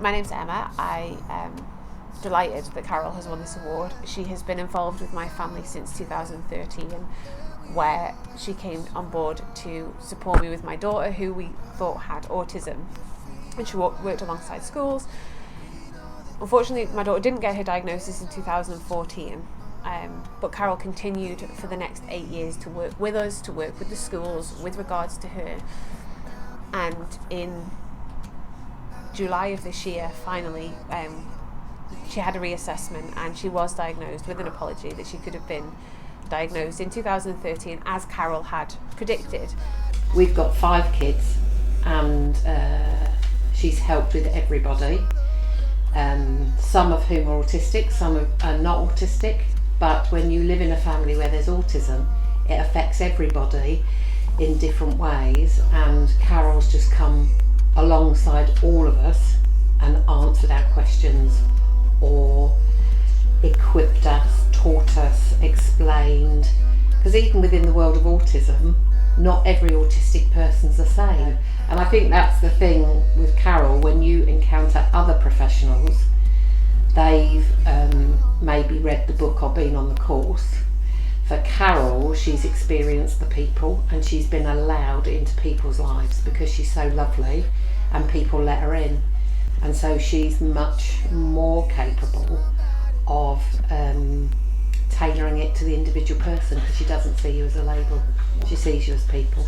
My name's Emma. I am delighted that Carole has won this award. She has been involved with my family since 2013, where she came on board to support me with my daughter, who we thought had autism, and she worked alongside schools. Unfortunately, my daughter didn't get her diagnosis in 2014, but Carole continued for the next 8 years to work with us, to work with the schools with regards to her. And in July of this year, finally, she had a reassessment and she was diagnosed with an apology that she could have been diagnosed in 2013, as Carole had predicted. We've got 5 kids and she's helped with everybody. Some of whom are autistic, some are not autistic, but when you live in a family where there's autism, it affects everybody in different ways, and Carole's just come alongside all of us and answered our questions or equipped us, taught us, explained, because even within the world of autism, not every autistic person's the same. And I think that's the thing with Carole, when you encounter other professionals, they've maybe read the book or been on the course. For Carole, she's experienced the people and she's been allowed into people's lives because she's so lovely and people let her in. And so she's much more capable of tailoring it to the individual person, because she doesn't see you as a label, she sees you as people.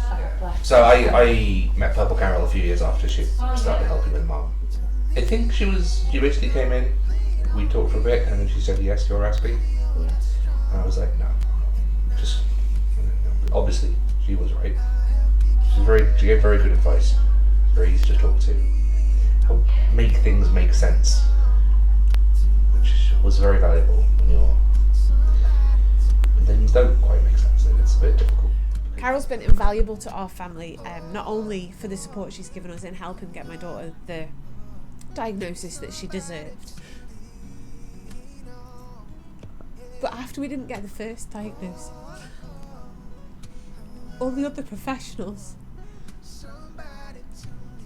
So I met Purple Carole a few years after she started helping with Mum. I think she basically came in, we talked for a bit, and then she said, yes, you're asking. Yes. And I was like, no, just, obviously she was right. She gave very good advice, very easy to talk to, help make things make sense, which was very valuable when things don't quite make sense, and it's a bit difficult. Carole's been invaluable to our family, not only for the support she's given us in helping get my daughter the diagnosis that she deserved, but after we didn't get the first diagnosis, all the other professionals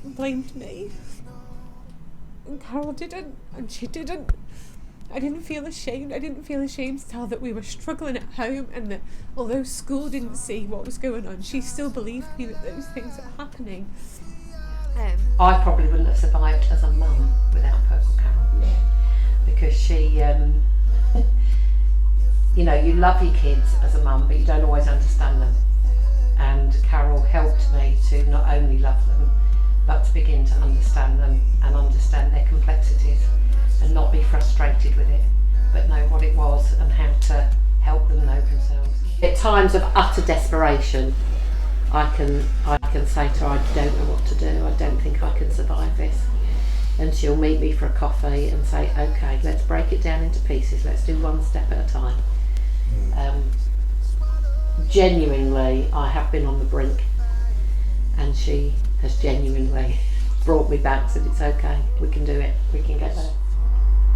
blamed me, and Carole didn't, and she didn't. I didn't feel ashamed. I didn't feel ashamed to tell that we were struggling at home, and that although school didn't see what was going on, she still believed me that those things were happening. I probably wouldn't have survived as a mum without Purple Carole. Yeah. Because she, you love your kids as a mum, but you don't always understand them. And Carole helped me to not only love them, but to begin to understand them and understand their complexities, and not be frustrated with it, but know what it was and how to help them know themselves. At times of utter desperation, I can say to her, I don't know what to do, I don't think I can survive this. And she'll meet me for a coffee and say, okay, let's break it down into pieces, let's do one step at a time. Genuinely, I have been on the brink, and she has genuinely brought me back, said it's okay, we can do it, we can get there.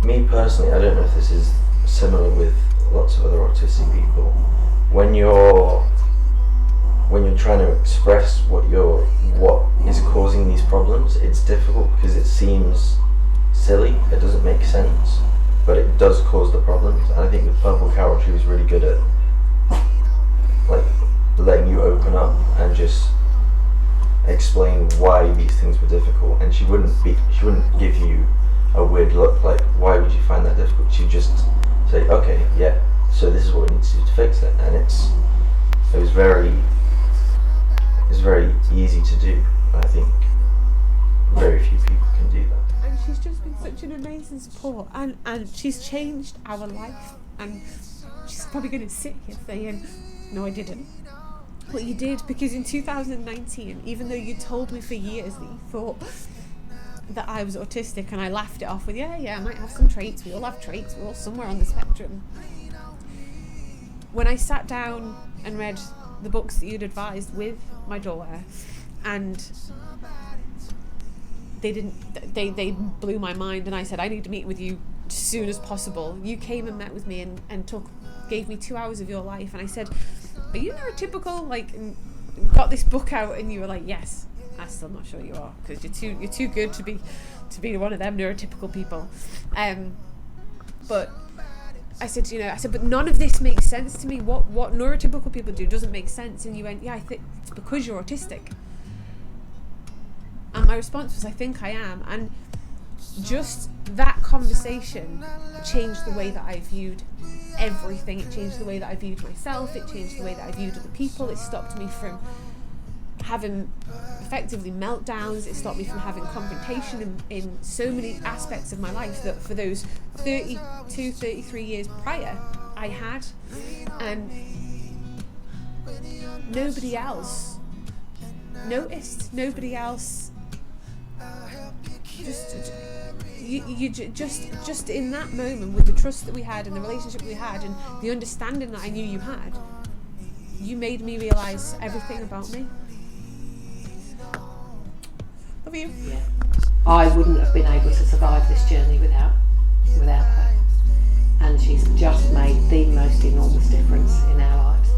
Me personally, I don't know if this is similar with lots of other autistic people. When you're trying to express what is causing these problems, it's difficult because it seems silly, it doesn't make sense, but it does cause the problems. And I think with Purple Carole, she was really good at letting you open up and just explain why these things were difficult. And she wouldn't give you a weird look like, why would you find that difficult? She'd just say, okay, yeah, so this is what we need to do to fix it. And it was very easy to do. I think very few people can do that. And she's just been such an amazing support, and she's changed our life, and she's probably going to sit here saying, no, I didn't. Well, you did, because in 2019, even though you told me for years that you thought that I was autistic, and I laughed it off with, yeah, I might have some traits, we all have traits, we're all somewhere on the spectrum. When I sat down and read the books that you'd advised with my daughter, and they blew my mind, and I said, I need to meet with you as soon as possible. You came and met with me and gave me 2 hours of your life, and I said, are you neurotypical? And got this book out, and you were like, yes. I'm still not sure you are, because you're too good to be to be one of them neurotypical people. But I said, but none of this makes sense to me. What neurotypical people do doesn't make sense. And you went, yeah, I think it's because you're autistic. And my response was, I think I am. And just that conversation changed the way that I viewed everything. It changed the way that I viewed myself. It changed the way that I viewed other people. It stopped me from having effectively meltdowns. It stopped me from having confrontation in so many aspects of my life that for those 32, 33 years prior I had. And nobody else noticed. Nobody else just in that moment, with the trust that we had and the relationship we had and the understanding that I knew you had, you made me realise everything about me. Love you. Yeah. I wouldn't have been able to survive this journey without her. And she's just made the most enormous difference in our lives.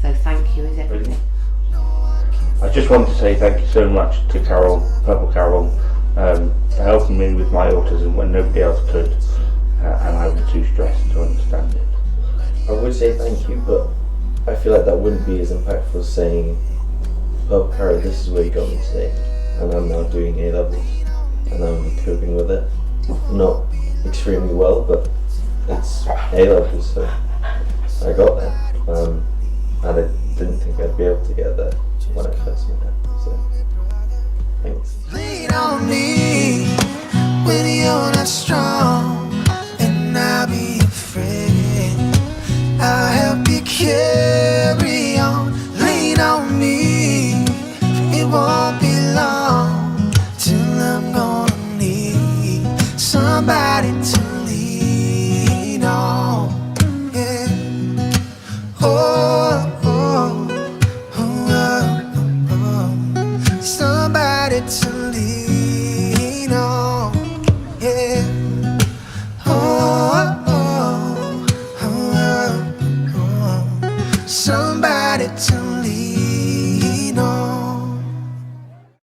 So thank you is everything. I just want to say thank you so much to Carole, Purple Carole, for helping me with my autism when nobody else could, and I was too stressed to understand it. I would say thank you, but I feel like that wouldn't be as impactful as saying, Purple Carole, this is where you got me today, and I'm now doing A levels, and I'm coping with it. Not extremely well, but it's A levels, so I got there. And I didn't think I'd be able to get there when I first met her, so thanks. Lean on me when you're not strong, and I'll be your friend. I'll help you carry on. Lean on me, it won't be long till I'm gonna need somebody to